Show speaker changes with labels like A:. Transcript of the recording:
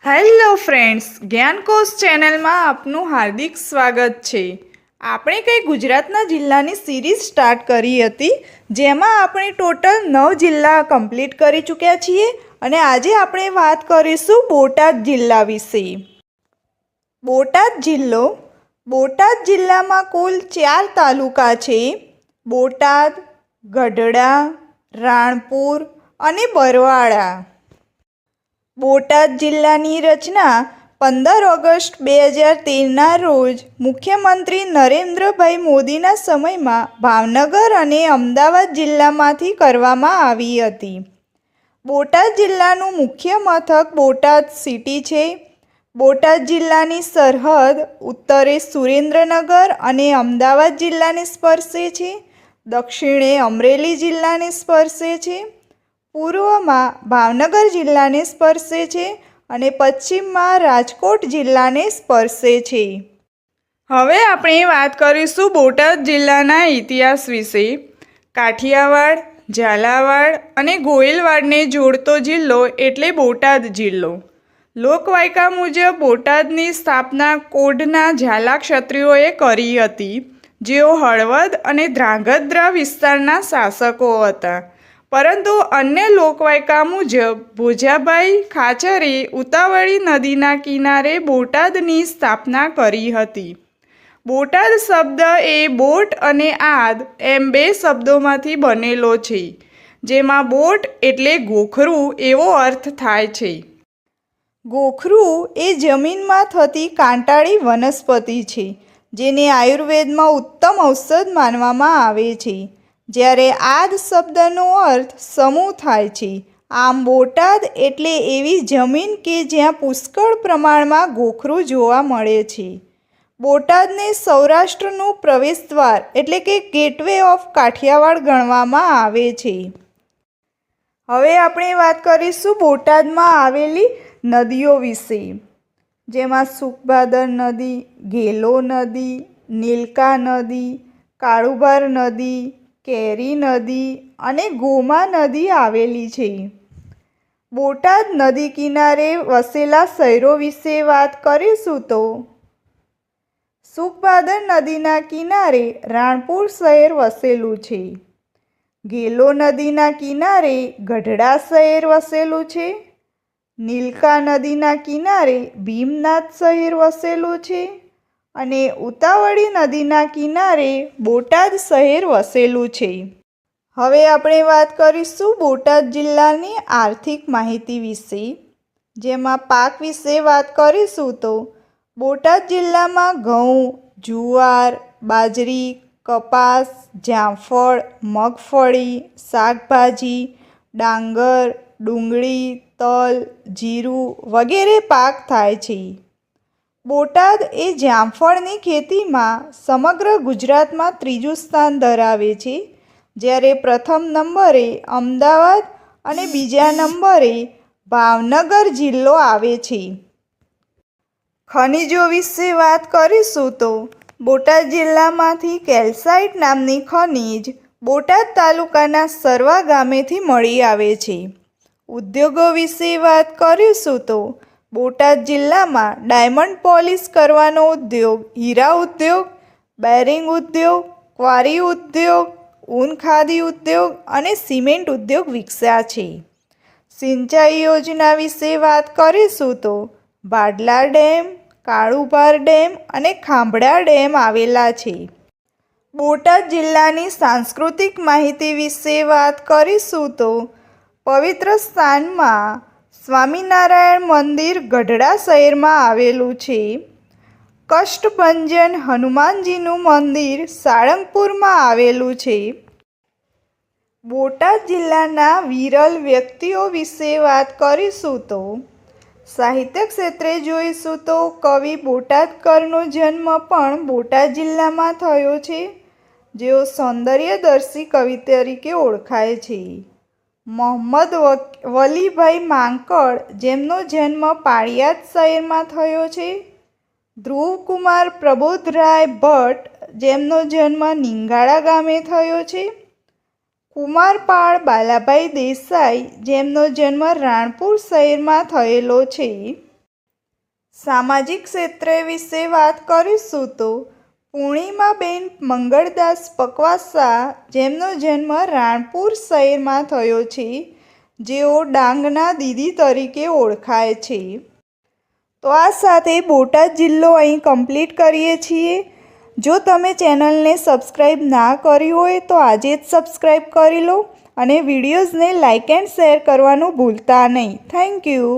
A: Hello friends, જ્ઞાનકોશ ચેનલમાં આપનું હાર્દિક સ્વાગત છે। આપણે કંઈ ગુજરાતના જિલ્લાની સિરીઝ સ્ટાર્ટ કરી હતી, જેમાં આપણે ટોટલ 9 જિલ્લા કમ્પ્લીટ કરી ચૂક્યા છીએ અને આજે આપણે વાત કરીશું બોટાદ જિલ્લા વિશે। બોટાદ જિલ્લામાં કુલ 4 તાલુકા છે: બોટાદ, ગઢડા, રાણપુર અને બરવાળા। બોટાદ જિલ્લાની રચના 15 ઓગસ્ટ 2013ના રોજ મુખ્યમંત્રી નરેન્દ્રભાઈ મોદીના સમયમાં ભાવનગર અને અમદાવાદ જિલ્લામાંથી કરવામાં આવી હતી। બોટાદ જિલ્લાનું મુખ્ય મથક બોટાદ સિટી છે। બોટાદ જિલ્લાની સરહદ ઉત્તરે સુરેન્દ્રનગર અને અમદાવાદ જિલ્લાને સ્પર્શે છે, દક્ષિણે અમરેલી જિલ્લાને સ્પર્શે છે, પૂર્વમાં ભાવનગર જિલ્લાને સ્પર્શે છે અને પશ્ચિમમાં રાજકોટ જિલ્લાને સ્પર્શે છે। હવે આપણે વાત કરીશું બોટાદ જિલ્લાના ઇતિહાસ વિશે। કાઠિયાવાડ, ઝાલાવાડ અને ગોહિલવાડને જોડતો જિલ્લો એટલે બોટાદ જિલ્લો। લોકવાયકા મુજબ બોટાદની સ્થાપના કોઢના ઝાલા ક્ષત્રિયોએ કરી હતી, જેઓ હળવદ અને ધ્રાંગધ્રા વિસ્તારના શાસકો હતા। પરંતુ અન્ય લોકવાયકા મુજબ ભોજાભાઈ ખાચરે ઉતાવળી નદીના કિનારે બોટાદની સ્થાપના કરી હતી। બોટાદ શબ્દ એ બોટ અને આદ એમ 2 શબ્દોમાંથી બનેલો છે, જેમાં બોટ એટલે ગોખરું એવો અર્થ થાય છે। ગોખરું એ જમીનમાં થતી કાંટાળી વનસ્પતિ છે, જેને આયુર્વેદમાં ઉત્તમ ઔષધ માનવામાં આવે છે, જ્યારે આદ શબ્દનો અર્થ સમૂહ થાય છે। આમ બોટાદ એટલે એવી જમીન કે જ્યાં પુષ્કળ પ્રમાણમાં ગોખરું જોવા મળે છે। બોટાદને સૌરાષ્ટ્રનું પ્રવેશદ્વાર એટલે કે ગેટવે ઓફ કાઠિયાવાડ ગણવામાં આવે છે। હવે આપણે વાત કરીશું બોટાદમાં આવેલી નદીઓ વિશે, જેમાં સુખભાદર નદી, ઘેલો નદી, નીલકા નદી, કાળુભાર નદી, કેરી નદી અને ગોમા નદી આવેલી છે। બોટાદ નદી કિનારે વસેલા શહેરો વિશે વાત કરીશું તો સુખભાદર નદીના કિનારે રાણપુર શહેર વસેલું છે, ઘેલો નદીના કિનારે ગઢડા શહેર વસેલું છે, નીલકા નદીના કિનારે ભીમનાથ શહેર વસેલું છે અને ઉતાવળી નદીના કિનારે બોટાદ શહેર વસેલું છે। હવે આપણે વાત કરીશું બોટાદ જિલ્લાની આર્થિક માહિતી વિશે, જેમાં પાક વિશે વાત કરીશું તો બોટાદ જિલ્લામાં ઘઉં, જુવાર, બાજરી, કપાસ, જામફળ, મગફળી, શાકભાજી, ડાંગર, ડુંગળી, તલ, જીરું વગેરે પાક થાય છે। બોટાદ એ જામફળની ખેતીમાં સમગ્ર ગુજરાતમાં 3જું સ્થાન ધરાવે છે, જ્યારે પ્રથમ નંબરે અમદાવાદ અને બીજા નંબરે ભાવનગર જિલ્લો આવે છે। ખનિજો વિશે વાત કરીશું તો બોટાદ જિલ્લામાંથી કેલ્સાઇટ નામની ખનિજ બોટાદ તાલુકાના સરવા ગામેથી મળી આવે છે। ઉદ્યોગો વિશે વાત કરીશું તો બોટાદ જિલ્લામાં ડાયમંડ પોલિશ કરવાનો ઉદ્યોગ, હીરા ઉદ્યોગ, બેરિંગ ઉદ્યોગ, ક્વારી ઉદ્યોગ, ઊન ખાદી ઉદ્યોગ અને સિમેન્ટ ઉદ્યોગ વિકસ્યા છે। સિંચાઈ યોજના વિશે વાત કરીશું તો ભાડલા ડેમ, કાળુભાર ડેમ અને ખાંભડા ડેમ આવેલા છે। બોટાદ જિલ્લાની સાંસ્કૃતિક માહિતી વિશે વાત કરીશું તો પવિત્ર સ્થાનમાં સ્વામિનારાયણ મંદિર ગઢડા શહેરમાં આવેલું છે। કષ્ટભંજન હનુમાનજીનું મંદિર સાળંગપુરમાં આવેલું છે। બોટાદ જિલ્લાના વિરલ વ્યક્તિઓ વિશે વાત કરીશું તો સાહિત્ય ક્ષેત્રે જોઈશું તો કવિ બોટાદકરનો જન્મ પણ બોટાદ જિલ્લામાં થયો છે, જેઓ સૌંદર્યદર્શી કવિ તરીકે ઓળખાય છે। મોહમ્મદ વલીભાઈ માંકડ, જેમનો જન્મ પાળિયાદ શહેરમાં થયો છે, ધ્રુવકુમાર પ્રબોધરાય ભટ્ટ, જેમનો જન્મ નીંગાળા ગામે થયો છે, કુમારપાળ બાલાભાઈ દેસાઈ, જેમનો જન્મ રાણપુર શહેરમાં થયેલો છે। સામાજિક ક્ષેત્ર વિશે વાત કરીશું તો પૂર્ણિમાબેન મંગળદાસ પકવાસા, જેમનો જન્મ રાણપુર શહેરમાં થયો છે, જેઓ ડાંગના દીદી તરીકે ઓળખાય છે. તો આ સાથે બોટાદ જિલ્લો અહીં કમ્પ્લીટ કરીએ છીએ. જો તમે ચેનલને સબસ્ક્રાઈબ ના કરી હોય તો આજે જ સબસ્ક્રાઈબ કરી લો અને વિડીયોઝને લાઇક એન્ડ શેર કરવાનું ભૂલતા નહીં. Thank you.